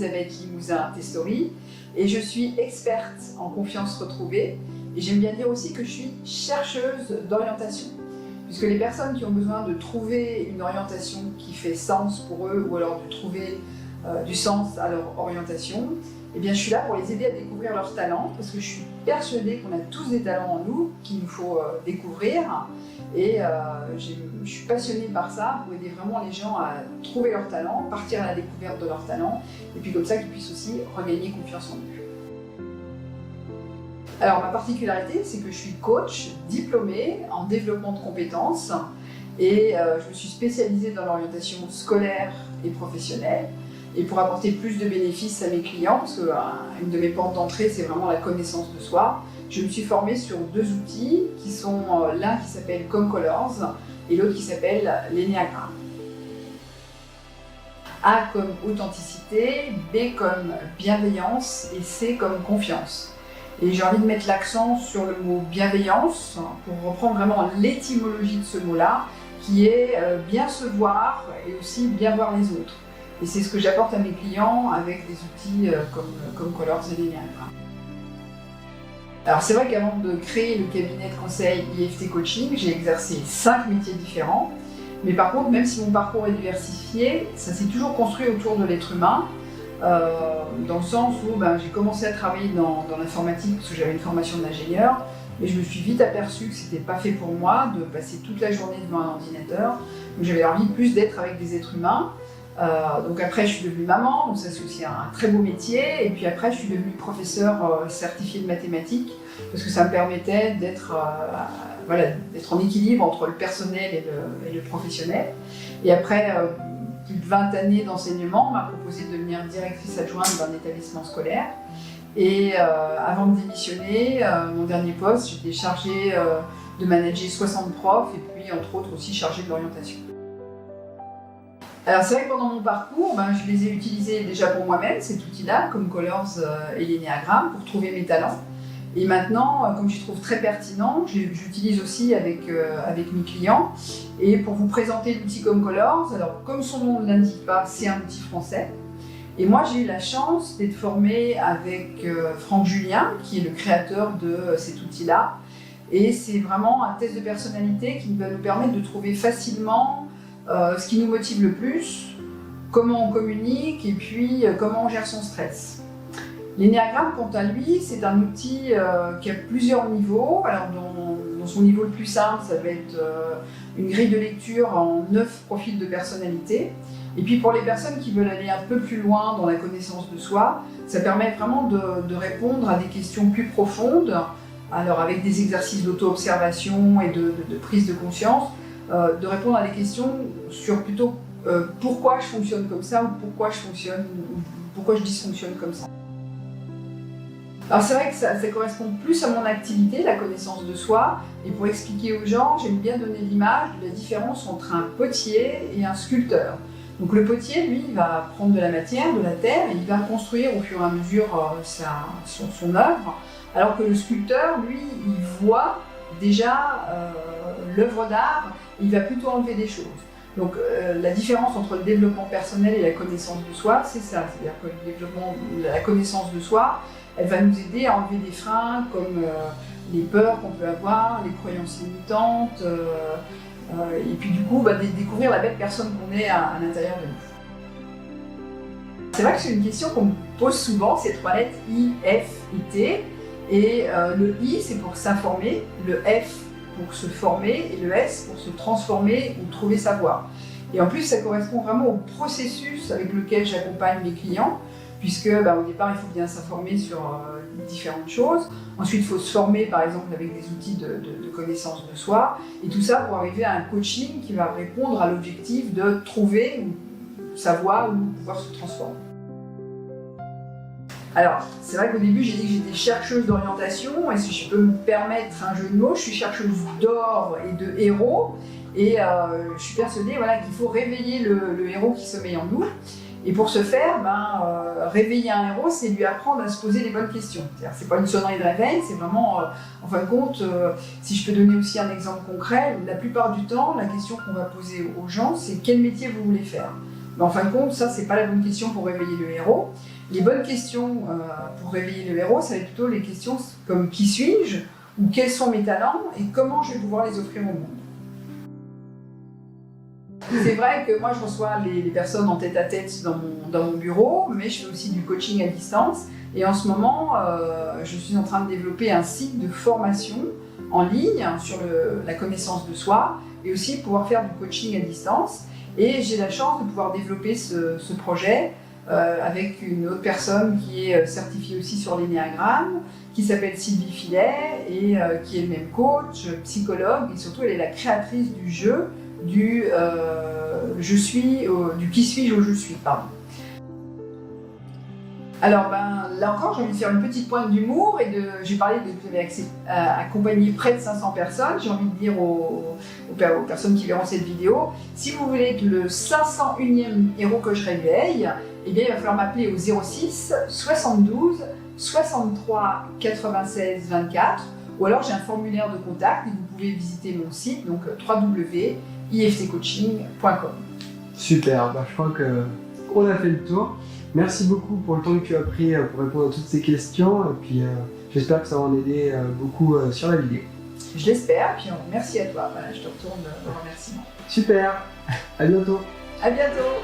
Elisabeth Limousin-Testori et je suis experte en confiance retrouvée. Et j'aime bien dire aussi que je suis chercheuse d'orientation. Puisque les personnes qui ont besoin de trouver une orientation qui fait sens pour eux ou alors de trouver du sens à leur orientation, eh bien, je suis là pour les aider à découvrir leurs talents parce que je suis persuadée qu'on a tous des talents en nous qu'il nous faut découvrir et je suis passionnée par ça pour aider vraiment les gens à trouver leurs talents, partir à la découverte de leurs talents et puis comme ça qu'ils puissent aussi regagner confiance en eux. Alors ma particularité, c'est que je suis coach diplômée en développement de compétences et je me suis spécialisée dans l'orientation scolaire et professionnelle. Et pour apporter plus de bénéfices à mes clients, parce qu'une de mes portes d'entrée, c'est vraiment la connaissance de soi, je me suis formée sur 2 outils qui sont l'un qui s'appelle ComColors et l'autre qui s'appelle l'Ennéagramme. A comme authenticité, B comme bienveillance et C comme confiance. Et j'ai envie de mettre l'accent sur le mot bienveillance pour reprendre vraiment l'étymologie de ce mot-là, qui est bien se voir et aussi bien voir les autres. Et c'est ce que j'apporte à mes clients avec des outils comme Colors et l'Ennéagramme. Alors c'est vrai qu'avant de créer le cabinet de conseil IFT Coaching, j'ai exercé 5 métiers différents. Mais par contre, même si mon parcours est diversifié, ça s'est toujours construit autour de l'être humain. Dans le sens où j'ai commencé à travailler dans l'informatique parce que j'avais une formation d'ingénieur, mais je me suis vite aperçue que c'était pas fait pour moi de passer toute la journée devant un ordinateur. Donc j'avais envie plus d'être avec des êtres humains. Donc après je suis devenue maman, donc ça c'est aussi un très beau métier. Et puis après je suis devenue professeure certifiée de mathématiques parce que ça me permettait d'être en équilibre entre le personnel et le professionnel. Et après plus de 20 années d'enseignement, on m'a proposé de devenir directrice adjointe d'un établissement scolaire. Et avant de démissionner, mon dernier poste, j'étais chargée de manager 60 profs et puis entre autres aussi chargée de l'orientation. Alors c'est vrai que pendant mon parcours, je les ai utilisés déjà pour moi-même, cet outil-là, comme Colors et l'Ennéagramme, pour trouver mes talents. Et maintenant, comme je trouve très pertinent, j'utilise aussi avec mes clients. Et pour vous présenter l'outil ComColors, alors comme son nom ne l'indique pas, c'est un outil français. Et moi, j'ai eu la chance d'être formée avec Franck Julien, qui est le créateur de cet outil-là. Et c'est vraiment un test de personnalité qui va nous permettre de trouver facilement ce qui nous motive le plus, comment on communique et puis comment on gère son stress. L'Ennéagramme, quant à lui, c'est un outil qui a plusieurs niveaux. Alors, dans son niveau le plus simple, ça va être une grille de lecture en 9 profils de personnalité. Et puis pour les personnes qui veulent aller un peu plus loin dans la connaissance de soi, ça permet vraiment de répondre à des questions plus profondes, alors avec des exercices d'auto-observation et de prise de conscience, de répondre à des questions sur plutôt pourquoi je fonctionne comme ça ou pourquoi je dysfonctionne comme ça. Alors c'est vrai que ça correspond plus à mon activité, la connaissance de soi, et pour expliquer aux gens, j'aime bien donner l'image de la différence entre un potier et un sculpteur. Donc le potier, lui, il va prendre de la matière, de la terre, et il va construire au fur et à mesure son œuvre, alors que le sculpteur, lui, il voit déjà l'œuvre d'art, il va plutôt enlever des choses. Donc la différence entre le développement personnel et la connaissance de soi, c'est ça, c'est-à-dire que la connaissance de soi, elle va nous aider à enlever des freins comme les peurs qu'on peut avoir, les croyances limitantes, et puis du coup découvrir la belle personne qu'on est à l'intérieur de nous. C'est vrai que c'est une question qu'on me pose souvent, ces 3 lettres I, F et T. Et le I c'est pour s'informer, le F pour se former et le S pour se transformer ou trouver sa voie. Et en plus ça correspond vraiment au processus avec lequel j'accompagne mes clients. Puisque au départ, il faut bien s'informer sur différentes choses. Ensuite, il faut se former, par exemple, avec des outils de connaissance de soi. Et tout ça pour arriver à un coaching qui va répondre à l'objectif de trouver sa voie ou pouvoir se transformer. Alors, c'est vrai qu'au début, j'ai dit que j'étais chercheuse d'orientation. Et si je peux me permettre un jeu de mots, je suis chercheuse d'or et de héros. Et je suis persuadée qu'il faut réveiller le héros qui sommeille en nous. Et pour ce faire, réveiller un héros, c'est lui apprendre à se poser les bonnes questions. C'est pas une sonnerie de réveil, c'est vraiment, en fin de compte, si je peux donner aussi un exemple concret, la plupart du temps, la question qu'on va poser aux gens, c'est quel métier vous voulez faire. Mais en fin de compte, ça, c'est pas la bonne question pour réveiller le héros. Les bonnes questions pour réveiller le héros, ça va être plutôt les questions comme qui suis-je, ou quels sont mes talents et comment je vais pouvoir les offrir au monde. C'est vrai que moi je reçois les personnes en tête-à-tête dans mon bureau, mais je fais aussi du coaching à distance. Et en ce moment, je suis en train de développer un site de formation en ligne sur la connaissance de soi et aussi pouvoir faire du coaching à distance. Et j'ai la chance de pouvoir développer ce projet avec une autre personne qui est certifiée aussi sur l'énéagramme, qui s'appelle Sylvie Filet et qui est même coach, psychologue et surtout elle est la créatrice du jeu du qui suis-je au je suis, pardon. Alors là encore, j'ai envie de faire une petite pointe d'humour et j'ai parlé de vous avez accompagné près de 500 personnes. J'ai envie de dire aux personnes qui verront cette vidéo, si vous voulez être le 501e héros que je réveille, eh bien il va falloir m'appeler au 06 72 63 96 24 ou alors j'ai un formulaire de contact et vous pouvez visiter mon site donc www.iftcoaching.com. Super, je crois qu'on a fait le tour. Merci beaucoup pour le temps que tu as pris pour répondre à toutes ces questions et puis j'espère que ça va en aider beaucoup sur la vidéo. Je l'espère, puis merci à toi. Voilà, je te retourne le remerciement. Super, à bientôt. À bientôt.